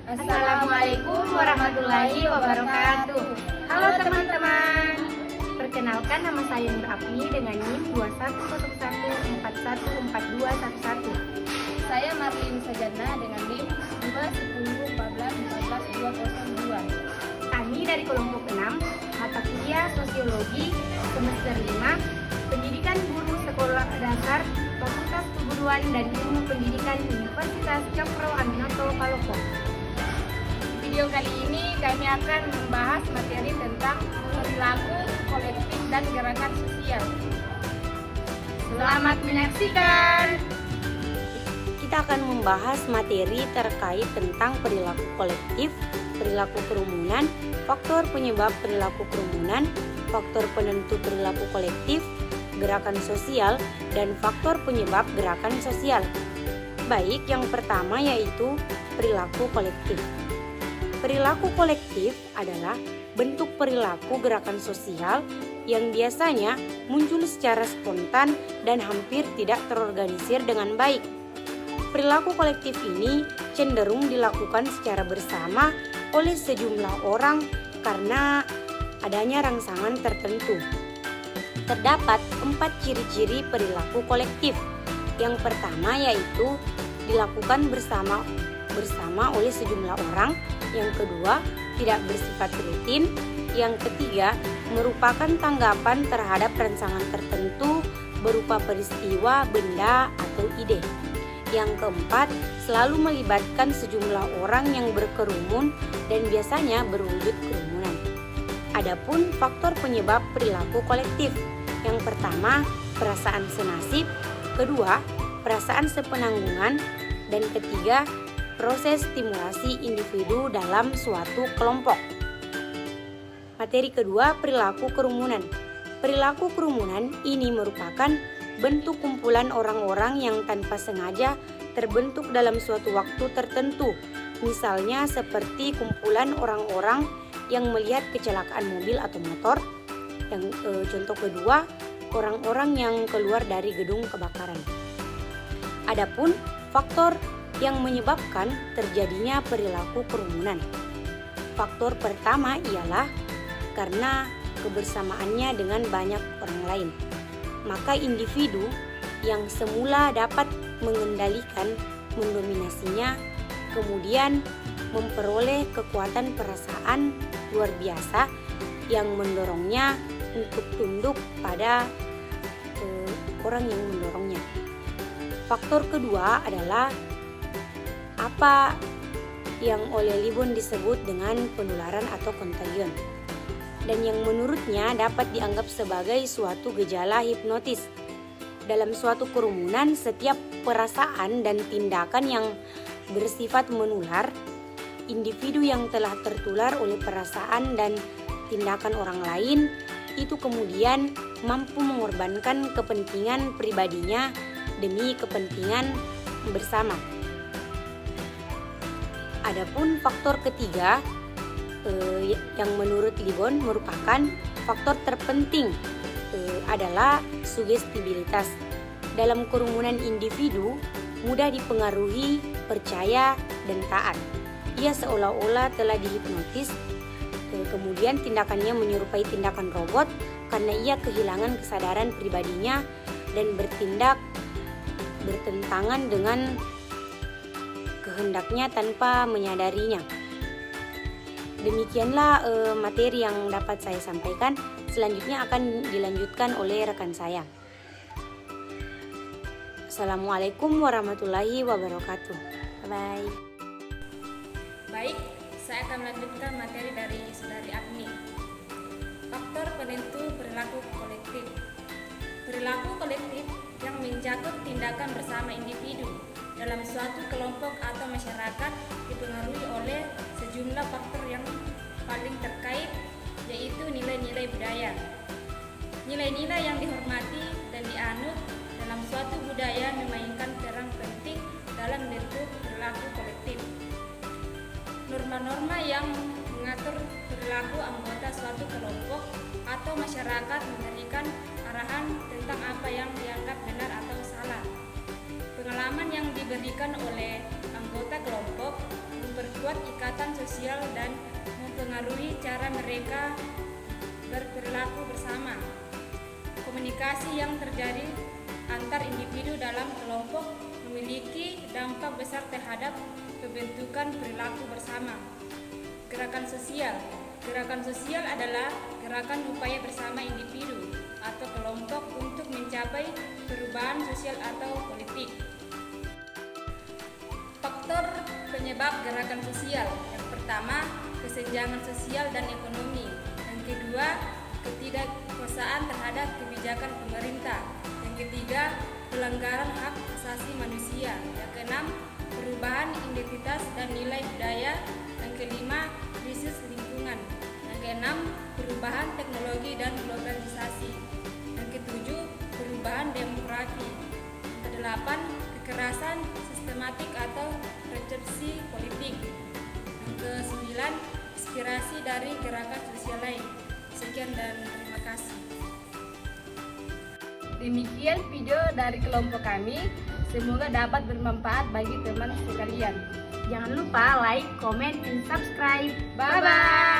Assalamualaikum warahmatullahi wabarakatuh. Halo teman-teman. Perkenalkan, nama saya Nur Apni dengan NIM 2101414211. Saya Marlin Sajana dengan NIM 210141402. Kami dari kelompok 6, mata kuliah Sosiologi semester 5, Pendidikan Guru Sekolah Dasar, Fakultas Keguruan dan Ilmu Pendidikan Universitas Cokro Aminoto Palopo. Video kali ini kami akan membahas materi tentang perilaku kolektif dan gerakan sosial. Selamat menyaksikan. Kita akan membahas materi terkait tentang perilaku kolektif, perilaku kerumunan, faktor penyebab perilaku kerumunan, faktor penentu perilaku kolektif, gerakan sosial, dan faktor penyebab gerakan sosial. Baik, yang pertama yaitu perilaku kolektif. Perilaku kolektif adalah bentuk perilaku gerakan sosial yang biasanya muncul secara spontan dan hampir tidak terorganisir dengan baik. Perilaku kolektif ini cenderung dilakukan secara bersama oleh sejumlah orang karena adanya rangsangan tertentu. Terdapat 4 ciri-ciri perilaku kolektif. Yang pertama yaitu dilakukan bersama oleh sejumlah orang. Yang kedua, tidak bersifat rutin. Yang ketiga, merupakan tanggapan terhadap rangsangan tertentu berupa peristiwa, benda, atau ide. Yang keempat, selalu melibatkan sejumlah orang yang berkerumun dan biasanya berwujud kerumunan. Adapun faktor penyebab perilaku kolektif. Yang pertama, perasaan senasib. Kedua, perasaan sepenanggungan. Dan ketiga, proses stimulasi individu dalam suatu kelompok. Materi kedua, perilaku kerumunan. Perilaku kerumunan ini merupakan bentuk kumpulan orang-orang yang tanpa sengaja terbentuk dalam suatu waktu tertentu. Misalnya seperti kumpulan orang-orang yang melihat kecelakaan mobil atau motor. Contoh kedua, orang-orang yang keluar dari gedung kebakaran. Adapun faktor yang menyebabkan terjadinya perilaku kerumunan. Faktor pertama ialah karena kebersamaannya dengan banyak orang lain. Maka individu yang semula dapat mengendalikan, mendominasinya, kemudian memperoleh kekuatan perasaan luar biasa yang mendorongnya untuk tunduk pada orang yang mendorongnya. Faktor kedua adalah apa yang oleh Libon disebut dengan penularan atau kontagion, dan yang menurutnya dapat dianggap sebagai suatu gejala hipnotis. Dalam suatu kerumunan, setiap perasaan dan tindakan yang bersifat menular, individu yang telah tertular oleh perasaan dan tindakan orang lain itu kemudian mampu mengorbankan kepentingan pribadinya demi kepentingan bersama. Adapun faktor ketiga yang menurut Libon merupakan faktor terpenting adalah sugestibilitas. Dalam kerumunan individu mudah dipengaruhi, percaya, dan taat. Ia seolah-olah telah dihipnotis, kemudian tindakannya menyerupai tindakan robot karena ia kehilangan kesadaran pribadinya dan bertindak bertentangan dengan kehendaknya tanpa menyadarinya. Demikianlah materi yang dapat saya sampaikan. Selanjutnya akan dilanjutkan oleh rekan saya. Assalamualaikum warahmatullahi wabarakatuh. Bye. Baik, saya akan melanjutkan materi dari Saudari Agni. Faktor penentu perilaku kolektif. Perilaku kolektif yang mencakup tindakan bersama individu dalam suatu kelompok atau masyarakat dipengaruhi oleh sejumlah faktor yang paling terkait, yaitu nilai-nilai budaya. Nilai-nilai yang dihormati dan dianut dalam suatu budaya memainkan peran penting dalam bentuk perilaku kolektif. Norma-norma yang mengatur perilaku anggota suatu kelompok atau masyarakat memberikan arahan tentang apa yang dianggap benar atau salah. Pengalaman yang diberikan oleh anggota kelompok memperkuat ikatan sosial dan mempengaruhi cara mereka berperilaku bersama. Komunikasi yang terjadi antar individu dalam kelompok memiliki dampak besar terhadap pembentukan perilaku bersama. Gerakan sosial. Gerakan sosial adalah gerakan upaya bersama individu atau kelompok untuk mencapai perubahan sosial atau politik. Faktor penyebab gerakan sosial. Yang pertama, kesenjangan sosial dan ekonomi. Yang kedua, ketidakpuasaan terhadap kebijakan pemerintah. Yang ketiga, pelanggaran hak asasi manusia. Yang keenam, perubahan identitas dan nilai budaya. Yang kelima, krisis lingkungan. Yang keenam, perubahan teknologi dan globalisasi. Yang ketujuh, perubahan demografi. Yang kedelapan, kekerasan sistematik atau resepsi politik. Yang kesembilan, inspirasi dari gerakan sosial lain. Sekian dan terima kasih. Demikian video dari kelompok kami. Semoga dapat bermanfaat bagi teman sekalian. Jangan lupa like, comment, dan subscribe. Bye-bye.